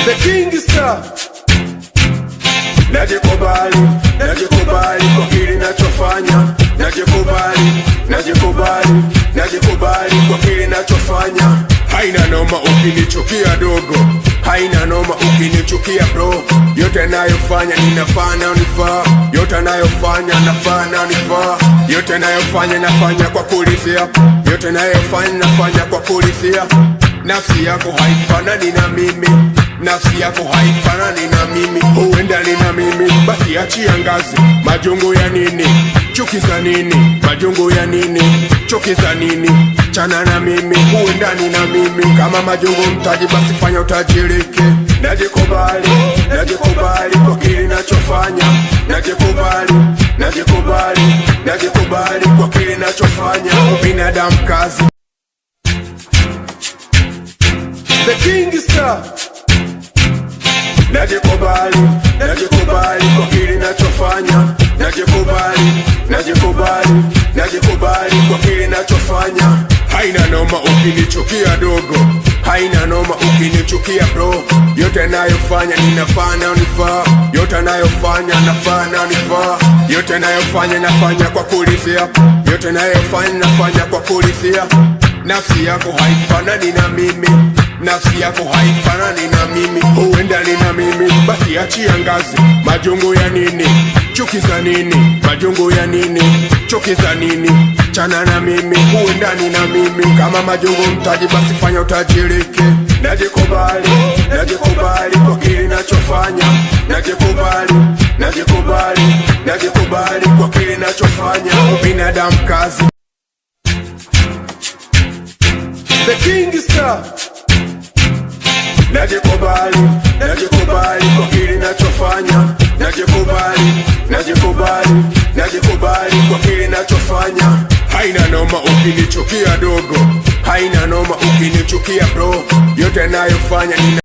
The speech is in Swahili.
The King Star. Najikubali, najikubali kwa kile nachofanya. Najikubali, najikubali, najikubali kwa kile nachofanya. Haina noma ukinichukia dogo, haina noma ukinichukia bro. Yote nayofanya ninafaa na unifaa, yote nayofanya nafaa na unifaa, yote nayofanya nafanya kwa kulizia, yote nayofanya nafanya kwa kulizia. Nafsi yako haifanani na mimi, nafsi yako haifanani na mimi, huendani na mimi, basi achia ngazi. Majungu ya nini? Chuki za nini? Majungu ya nini? Chuki za nini? Chana na mimi, huendani na mimi. Kama majungu mtaji, basi fanya utajirike. Najikubali, najikubali kwa kile nachofanya. Najikubali, najikubali, najikubali kwa kile nachofanya. Binadamu kazi. The King Star. Najikubali, najikubali kwa kile nachofanya. Najikubali, najikubali, najikubali kwa kile nachofanya. Haina noma ukinichukia dogo, haina noma ukinichukia bro. Yote nayofanya ninafaa na unifaa, yote nayofanya nafaa na unifaa, yote nayofanya nafanya kwa kulizia, yote nayofanya nafanya kwa kulizia. Nafsi yako haifanani na mimi, nafsi yako haifanani na mimi, huendani na mimi, basi achia ngazi. Majungu ya nini? Chuki za nini? Majungu ya nini? Chuki za nini? Chana na mimi, huendani na mimi. Kama majungu mtaji, basi fanya utajirike. Najikubali, najikubali kwa kile nachofanya. Najikubali, najikubali, najikubali kwa kile nachofanya. Binadamu kazi. The King Star. Najikubali, najikubali kwa kile nachofanya. Najikubali, najikubali, najikubali kwa kile nachofanya. Haina noma ukinichukia dogo, haina noma ukinichukia bro. Yote nayofanya